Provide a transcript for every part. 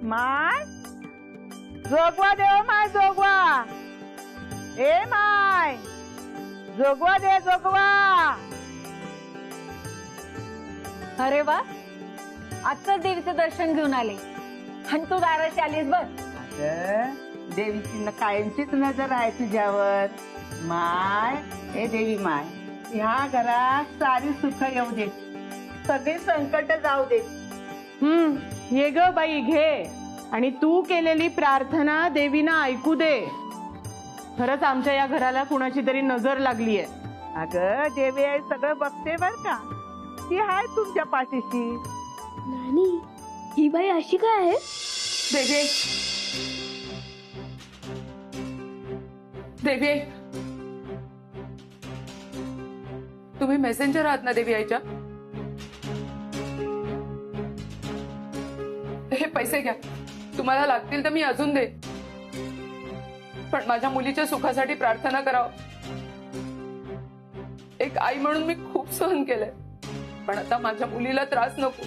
माय जोगवा देव माय जोगवा. ए माय जोगवा दे जोगवा. अरे वा, आत्ताच देवीचं दर्शन घेऊन आले आणि तू दाराशी आलीस बघ. अगं देवीची कायमचीच नजर आहे तुझ्यावर माय. ए देवी माय, ह्या घरात सारी सुख येऊ दे, सगळी संकट जाऊ दे. ये ग बाई घे, आणि तू केलेली प्रार्थना देवीना ऐकू दे. खरंच आमच्या या घराला कुणाची तरी नजर लागलीये. अगं देवी आहे सगळं बघते बर का, ती आहे तुमच्या पाठीशी. नानी, ही बाई अशी काय आहे? देवी देवी, तुम्ही मेसेंजर आहात ना देवी आईच्या? हे पैसे घ्या, तुम्हाला लागतील तर मी अजून दे, पण माझ्या मुलीच्या सुखासाठी प्रार्थना करावं. एक आई म्हणून मी खूप सहन केलंय, पण आता माझ्या मुलीला त्रास नको.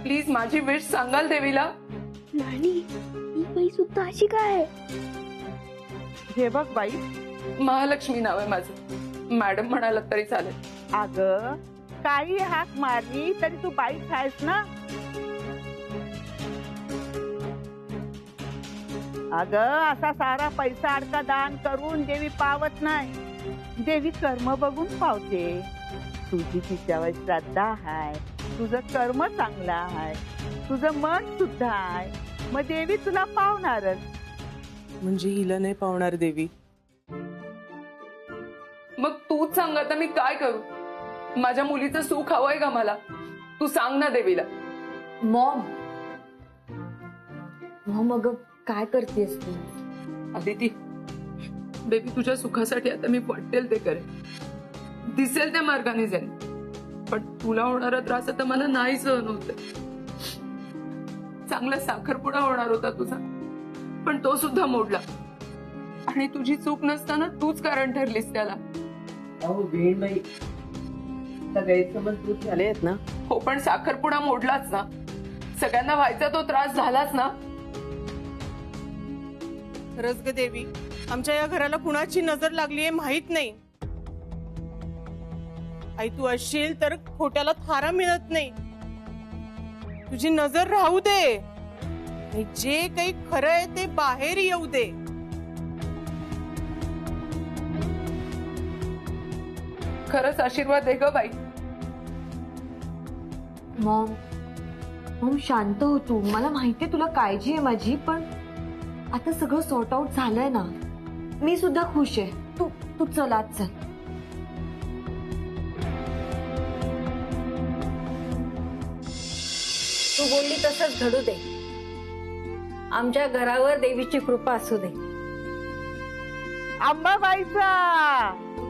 प्लीज माझी विश सांगाल देवीला? नानी, ही बाई सुद्धा अशी काय आहे? हे बघ बाई, महालक्ष्मी नाव आहे माझं, मॅडम म्हणाला तरी चालेल. अगं काही हाक मारली तरी तू बाईच आहेस ना. अगं असा सारा पैसा अडका दान करून देवी पावत नाही. देवी कर्म बघून पावते. तुझी तिच्यावर श्रद्धा आहे, तुझं कर्म चांगलं आहे, तुझं मन सुद्धा आहे, मग देवी तुला पावणारच. म्हणजे हिला नाही पावणार देवी? मग तूच सांग आता मी काय करू? माझ्या मुलीचं सुख हवंय का मला? तू सांग ना देवीला. मॉम, मग काय करतेस तू? अदिती बेबी, तुझ्या सुखासाठी आता मी वाटेल ते करेन, दिसेल त्या मार्गाने जाईन, पण तुला होणारा त्रास आता मला नाही सहन होत. चांगला साखरपुडा होणार होता तुझा, पण तो सुद्धा मोडला, आणि तुझी चूक नसताना तूच कारण ठरलीस त्याला. अहो वेणबाई, गैरसमज दूर झाले आहेत ना. हो, पण साखरपुडा मोडलाच ना, सगळ्यांना व्हायचा तो त्रास झालाच ना. खरंच ग देवी, आमच्या या घराला कुणाची नजर लागलीये माहित नाही. आई तू असशील तर खोट्याला थारा मिळत नाही. तुझी नजर राहू दे, आणि जे काही खरं आहे ते बाहेर येऊ दे. खरंच आशीर्वाद दे ग बाई. मॉम शांत हो तू. मला माहितीये तुला काळजी आहे माझी, पण आता सगळं सॉर्ट आउट झालंय ना. मी सुद्धा खुश आहे. तू चल आज चल. तू बोलली तसंच घडू दे. आमच्या घरावर देवीची कृपा असू दे. अंबाबाईचा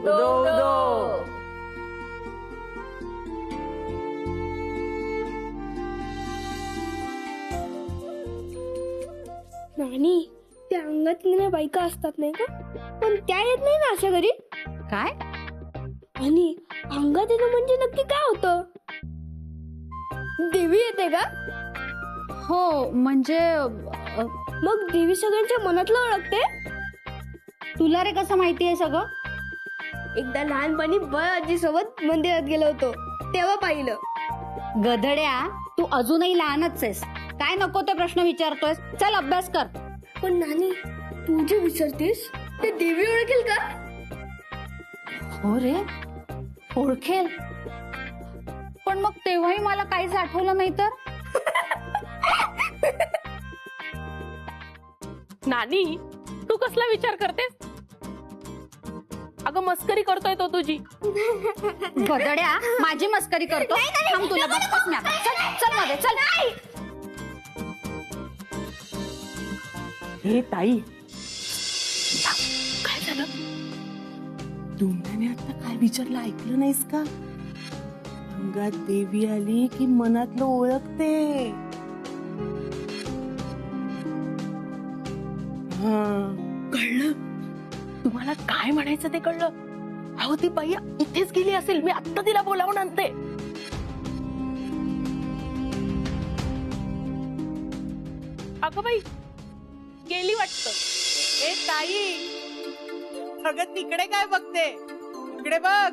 दो दो. नानी, त्या अंगातल्या बायका असतात नाही का, पण त्या येत नाही ना अशा घरी. काय? आणि अंगात येणं म्हणजे नक्की काय होतं? देवी येते का? हो, म्हणजे मग देवी सगळ्यांच्या मनातलं ओळखते. तुला रे कसं माहिती आहे सगळं? एकदा लहानपणी आजी सोबत मंदिरात गेलो होतो, तेव्हा पाहिलं. गधड्या, तू अजूनही लहानच आहेस. काय नको ते प्रश्न विचारतोयस? चल अभ्यास कर. पण नानी, तू जे विचारतेस ते देवी ओळखेल का? हो रे, ओळखेल. पण मग तेव्हाही मला काहीच आठवलं नाही तर. नानी, तू कसला विचार करतेस? अगं मस्करी करतोय तो तुझी. गधड्या, माझी मस्करी करतो. थांब, तुला बघतोस मी आता. चल मध्ये चल. हे ताई, काय झालं? तुम्ही आता काय विचारलं ऐकलं नाहीस का? अंगात देवी आली की मनातलं ओळखते. कळलं? तुम्हाला काय म्हणायचं ते कळलं? अहो ती बाई इथेच गेली असेल, मी आत्ता तिला बोलावून आणते. अगं बाई गेली वाटतं. ए ताई, अगं तिकडे काय बघते? इकडे बघ,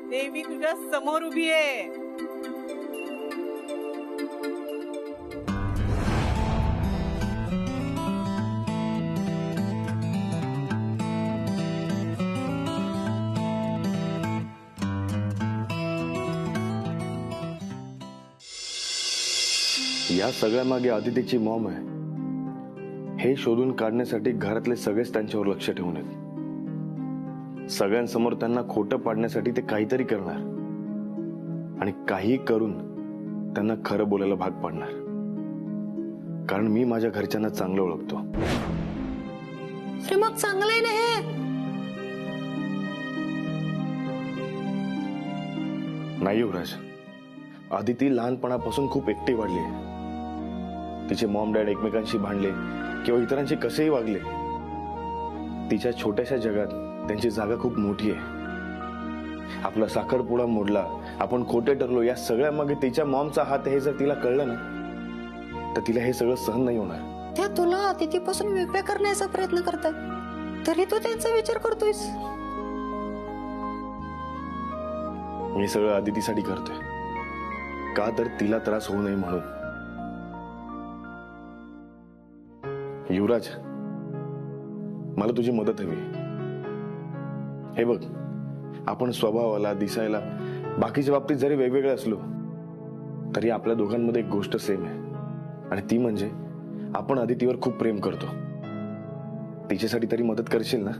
देवी तुझ्या समोर उभी आहे. या सगळ्या मागे आदितीची मॉम आहे हे शोधून काढण्यासाठी घरातले सगळेच त्यांच्यावर लक्ष ठेवून आहेत. सगळ्यांसमोर त्यांना खोटं पाडण्यासाठी ते काहीतरी करणार आणि काही करून त्यांना खरं बोलायला भाग पाडणार. कारण मी माझ्या घरच्यांना चांगलं ओळखतो. अरे मग चांगलंय ना हे. नाही युवराज, आदिती लहानपणापासून खूप एकटी वाढली आहे. तिचे मॉम डॅड एकमेकांशी भांडले किंवा इतरांशी कसेही वागले, तिच्या छोट्याशा जगात त्यांची जागा खूप मोठी आहे. आपला साखरपुडा मोडला, आपण खोटे ठरलो, या सगळ्या मागे तिच्या मॉमचा हात हे जर तिला कळलं ना तर तिला हे सगळं सहन नाही होणार. त्या तुला आदितीपासून वेगळं करण्याचा प्रयत्न करतात तरी तू त्यांचा विचार करतोयस. मी सगळं आदितीसाठी करतोय, का तर तिला त्रास होऊ नये म्हणून. युवराज, मला तुझी मदत हवी. हे बघ, आपण स्वभावाला, दिसायला, बाकीच्या बाबतीत जरी वेगवेगळे असलो तरी आपल्या दोघांमध्ये एक गोष्ट सेम आहे आणि ती म्हणजे आपण आदितीवर खूप प्रेम करतो. तिच्यासाठी तरी मदत करशील ना?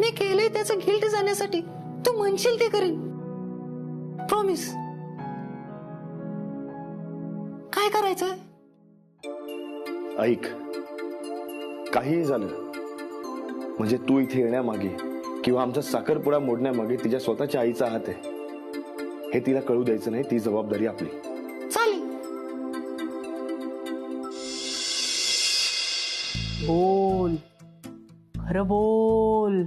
मी केलंय त्याचं गिल्ट जाण्यासाठी. तू म्हणशील ते करेन, प्रॉमिस. काय करायचंय? ऐक, काहीही झालं म्हणजे तू इथे येण्यामागे किंवा आमचा साखरपुडा मोडण्यामागे तिच्या स्वतःच्या आईचा हात आहे हे तिला कळू द्यायचं नाही. ती जबाबदारी आपली. चालेल. बोल, खरं बोल,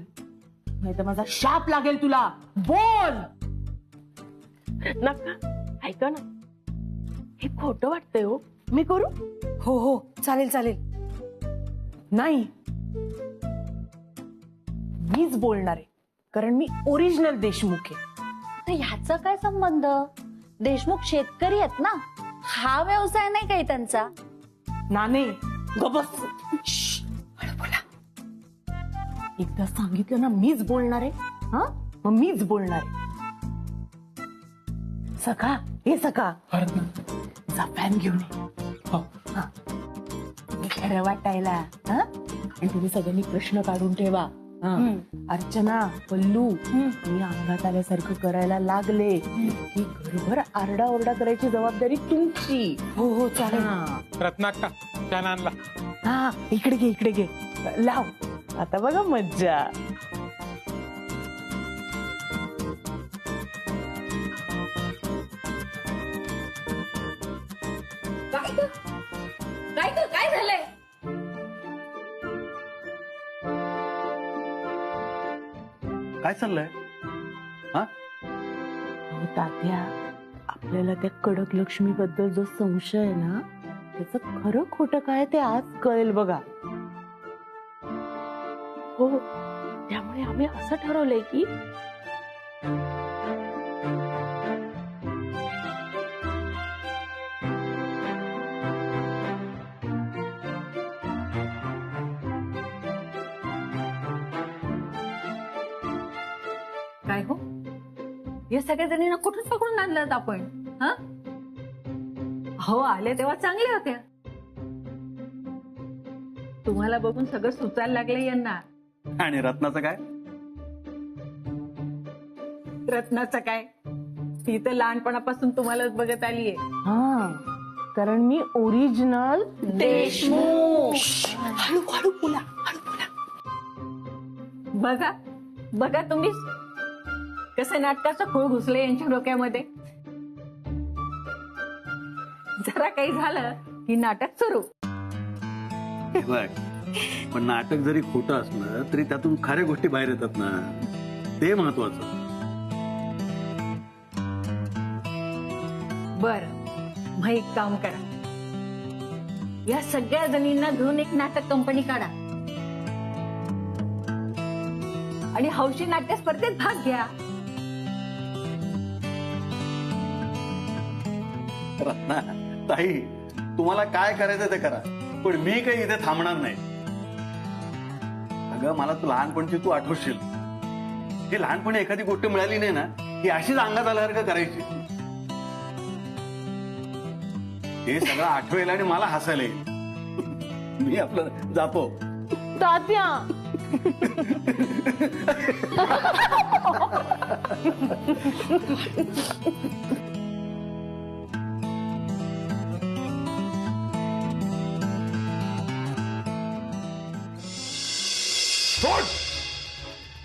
नाही तर माझा शाप लागेल तुला. बोल. नका, ऐका ना, हे खोटं वाटतंय हो. मी करू? हो हो, चालेल चालेल. नाही, मीच बोलणार आहे कारण मी ओरिजिनल देशमुख आहे. तर ह्याचा काय संबंध? देशमुख शेतकरी आहेत ना, हा व्यवसाय नाही काही त्यांचा. नाने गबस. बोला. एकदा सांगितलं ना मीच बोलणार आहे, हा मग मीच बोलणार आहे. सखा, हे सखा, जा फॅन घेऊन ये. हा. खरं वाटायला. हा, आणि तुम्ही सगळ्यांनी प्रश्न काढून ठेवा. अर्चना, पल्लू, मी अंगात आल्यासारखं करायला लागले की घरभर आरडाओरडा करायची जबाबदारी तुमची. हो हो, चालेल. रत्नाक्का छान आणला. हा, इकडे घे, इकडे घे, लाव. आता बघा मज्जा. काय झालंय? काय चाललंय? अहो तात्या, आपल्याला त्या कडक लक्ष्मी बद्दल जो संशय आहे ना त्याचं खरं खोटं काय ते आज कळेल बघा. हो, त्यामुळे आम्ही असं ठरवलंय की काय हो, या सगळ्या जणींना कुठून पकडून आणलं आपण? हा, हो, आल्या तेव्हा चांगल्या होत्या. तुम्हाला बघून सगळं सुचायला लागलं यांना. आणि रत्नाचं काय? रत्नाचं काय, ती तर लहानपणापासून तुम्हालाच बघत आलीये. हा, कारण मी ओरिजिनल देशमुख. हळू बोला, हळू बोला. बघा बघा तुम्ही कसं नाटकाचं खूळ घुसले यांच्या डोक्यामध्ये. जरा काही झालं की नाटक सुरू. बघ, पण नाटक जरी खोटं असलं तरी त्यातून खऱ्या गोष्टी बाहेर येतात ना, ते महत्वाचं. बर, मग एक काम करा, या सगळ्या जणींना घेऊन एक नाटक कंपनी काढा आणि हौशी नाट्य स्पर्धेत भाग घ्या. रत्ना ताई, तुम्हाला काय करायचं ते करा, पण मी काही इथे थांबणार नाही. अगं मला तू लहानपणची तू आठवशील, ही लहानपणी एखादी गोष्ट मिळाली नाही ना, ही अशीच अंगात आल्यासारखं करायची. हे सगळं आठवेल आणि मला हसायला येईल. मी आपलं जातो. तात्या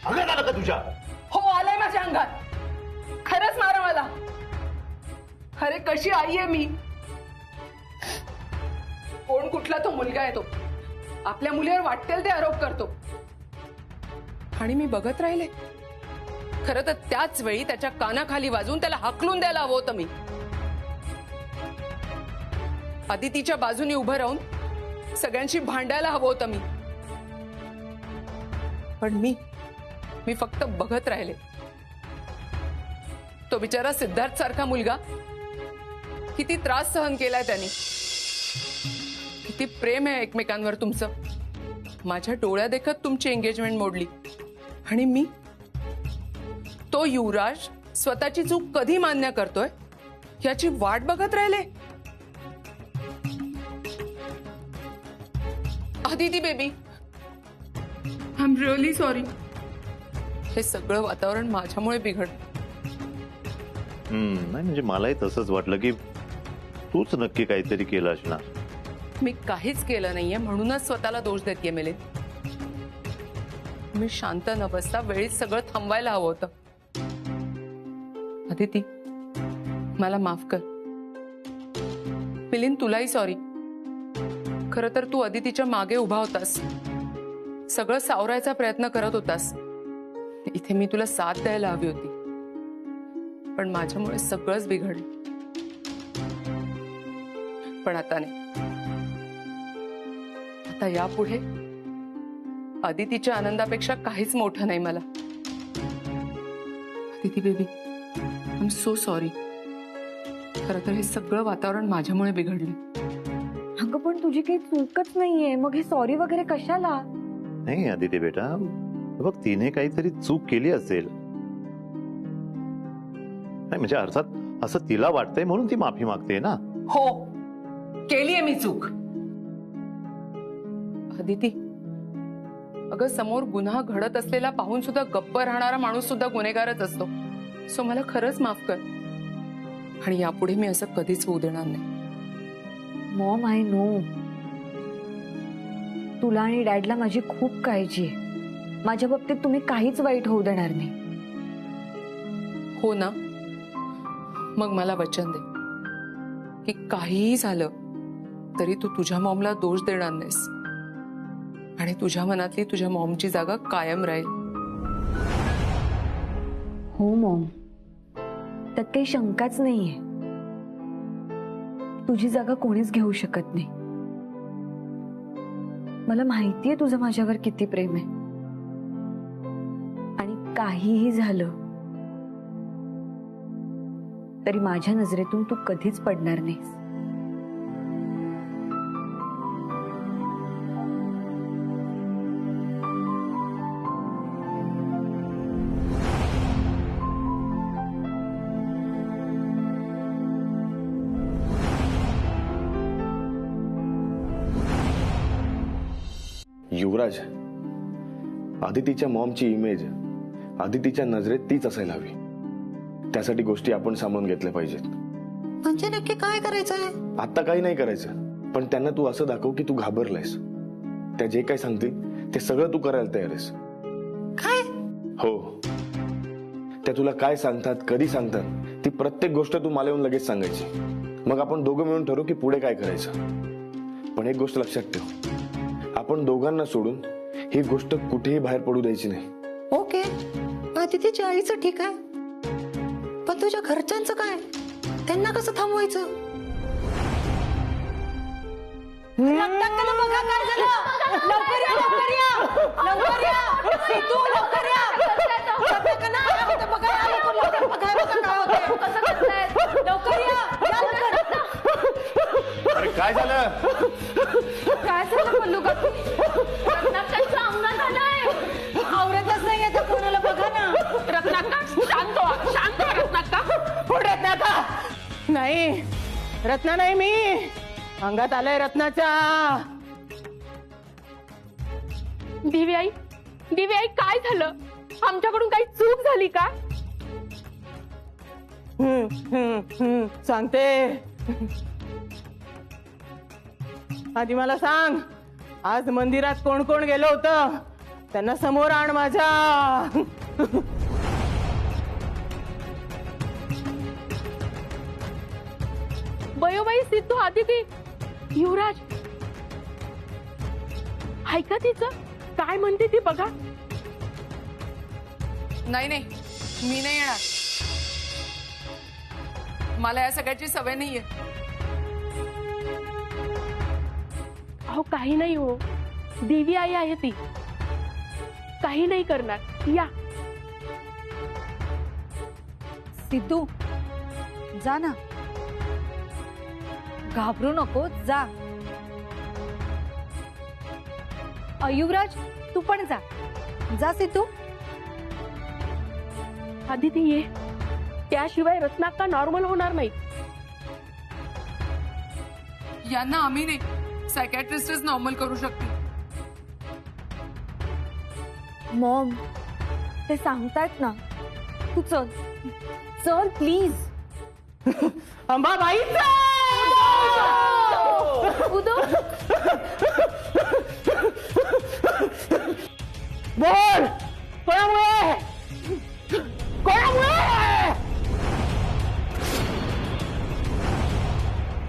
अंगात आलं का तुझ्या? हो आलंय माझ्या अंगात. खरंच मारा मला. अरे कशी आई आहे मी. कोण कुठला तो मुलगा आहे तो, आपल्या मुलीवर वाटेल ते आरोप करतो आणि मी बघत राहिले. खरं तर त्याच वेळी त्याच्या कानाखाली वाजून त्याला हाकलून द्यायला हवं होतं मी. आदितीच्या बाजूने उभं राहून सगळ्यांशी भांडायला हवं होतं मी. पण मी फक्त बघत राहिले. तो बिचारा सिद्धार्थ सारखा मुलगा किती त्रास सहन केलाय त्यांनी. किती प्रेम आहे एकमेकांवर तुमचं. माझ्या डोळ्या देखत तुमची एंगेजमेंट मोडली आणि मी, तो युवराज स्वतःची चूक कधी मान्य करतोय याची वाट बघत राहिले. Aditi baby, I am really sorry. हे सगळं वातावरण माझ्यामुळे बिघडलं. नाही म्हणजे मलाही तसंच वाटलं की तूच नक्की काहीतरी केलं असणार. मी काहीच केलं नाहीये म्हणूनच स्वतःला दोष देतेय मिलिंद. मी शांत न बसता वेळीच सगळं थांबवायला हवं होतं. अदिती, मला माफ कर. मिलिंद, तुलाही सॉरी. खरं तर तू अदितीच्या मागे उभा होतास, सगळं सावरायचा प्रयत्न करत होतास. इथे मी तुला साथ द्यायला हवी होती, पण माझ्यामुळे सगळंच बिघडलं. पण आता नाही. आता यापुढे अदितीच्या आनंदापेक्षा काहीच मोठं नाही मला. Aditi baby, I am so sorry. खरं तर हे सगळं वातावरण माझ्यामुळे बिघडलं. अगं पण तुझी काही चूकच नाहीये, मग हे सॉरी वगैरे कशाला? नाही आदिती बेटा, बघ तिने काहीतरी चूक केली असेल. नाही म्हणजे अर्थात असं तिला वाटतंय म्हणून ती माफी मागते ना. हो, केलीये मी चूक. अदिती, अगं समोर गुन्हा घडत असलेला पाहून सुद्धा गप्प राहणारा माणूस सुद्धा गुन्हेगारच असतो. सो मला खरंच माफ कर आणि यापुढे मी असं कधीच होऊ देणार नाही. मॉम, आय नो तुला आणि डॅडला माझी खूप काळजी आहे. माझ्या बाबतीत तुम्ही काहीच वाईट होऊ देणार नाही. हो ना? मग मला वचन दे की काहीही झालं तरी तू तुझ्या मॉमला दोष देणार नाहीस आणि तुझ्या मनातली तुझ्या मॉमची जागा कायम राहील. हो मॉम, त्यात काही शंकाच नाहीये. तुझी जागा कोणीच घेऊ शकत नाही. मला माहितीये तुझं माझ्यावर किती प्रेम आहे आणि काहीही झालं तरी माझ्या नजरेतून तू कधीच पडणार नाहीस. युवराज, आदितीच्या मॉमची इमेज आदितीच्या नजरेत तीच असायला हवी. त्यासाठी गोष्टी आपण सांभाळून घेतल्या पाहिजेत. म्हणजे नक्की काय करायचंय? आता काही नाही करायचं, पण त्यांना तू असं दाखव की तू घाबरलायस. त्या जे काय सांगतील ते सगळं तू करायला तयार आहेस. काय? हो, त्या तुला काय सांगतात, कधी सांगतात, ती प्रत्येक गोष्ट तू मला येऊन लगेच सांगायची. मग आपण दोघं मिळून ठरवू की पुढे काय करायचं. पण एक गोष्ट लक्षात ठेव, आपण दोघांना सोडून ही गोष्ट कुठेही बाहेर पडू द्यायची नाही. ओके, आदितीच्या आईचं ठीक आहे, पण तुझ्या घरच्यांचं काय? त्यांना कसं थांबवायचं? रक्ताक्काला बघा काय झालं. लवकर या, लवकर या, लवकर या. सिद्धू, लवकर या. रक्ताक्काला काय होतं बघा, या लवकर, लवकर बघा, बघा काय होतंय. लवकर या, या लवकर. अरे काय झालं? काय झालं पल्लू काकू? रत्नाक्काच्या अंगात आलंय. आवरतच नाही आता कोणाला बघा ना. रत्नाक्का शांत व्हा, शांत व्हा रत्नाक्का. कोण रत्नाक्का? नाही रत्ना नाही, मी अंगात आलंय रत्नाच्या. दिवी आई, दिवी आई काय झालं? आमच्याकडून काही चूक झाली का? सांगते. आधी मला सांग, आज मंदिरात कोण कोण गेलं होतं? त्यांना समोर आण माझ्या. बयोबाई, सिद्धू, आदिती, युवराज, ऐका तिचं काय म्हणते ती बघा. नाही नाही, मी नाही येणार. मला या सगळ्याची सवय नाहीये. अहो काही नाही हो, देवी आई आहे ती, काही नाही करणार. या सिद्धू, जा ना, घाबरू नको, जा. युवराज, तू पण जा. जा सिद्धू. आदिती ये, त्याशिवाय रत्नाक्का नॉर्मल होणार नाही. यांना आम्ही नाही, सायकॅट्रिस्टच नॉर्मल करू शकते. मॉम, ते सांगतायत ना, तू चल, चल प्लीज. अंबाबाई बोल, कोणामुळे? कोणामुळे?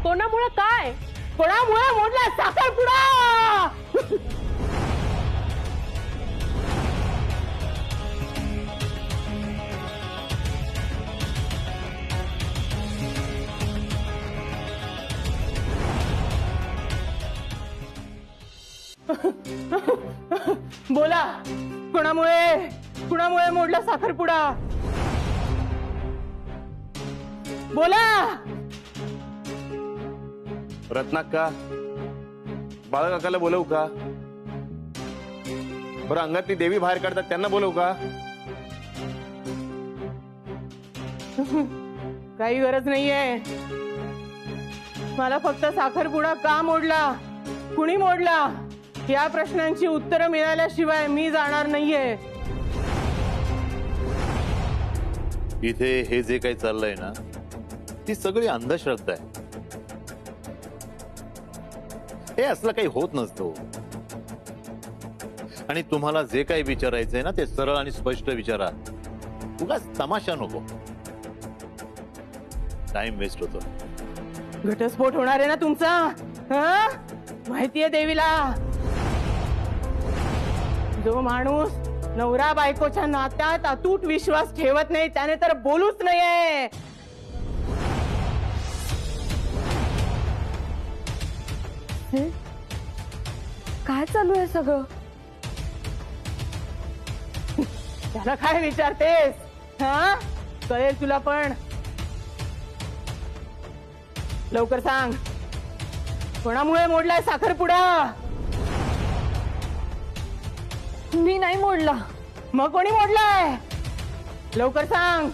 कोणामुळे काय? कोणामुळे मोडला साखरपुडा? बोला, कुणामुळे? कुणामुळे मोडला साखरपुडा? बोला. रत्नाक्का, बाळकाकाला बोलवू का? बरं, अंगातली देवी बाहेर काढतात त्यांना बोलवू का? काही गरज नाहीये. मला फक्त साखरपुडा का मोडला, कुणी मोडला, या प्रश्नांची उत्तरं मिळाल्याशिवाय मी जाणार नाहीये. इथे हे जे काही चाललंय ना, ती सगळी अंधश्रद्धा आहे. हे असलं काही होत नसतो. आणि तुम्हाला जे काही विचारायचंय ना, ते सरळ आणि स्पष्ट विचारा. उगाच तमाशा नको, टाइम वेस्ट होतो. घटस्फोट होणार आहे ना तुमचा, हा? माहितीये देवीला. जो माणूस नवरा बायकोच्या नात्यात अतूट विश्वास ठेवत नाही, त्याने तर बोलूच नाहीये. काय चालू आहे सगळं? त्याला काय विचारतेस, हा? कळेल तुला पण. लवकर सांग, कोणामुळे मोडलाय साखरपुडा? मी नाही मोडला. मग कोणी मोडलाय? लवकर सांग.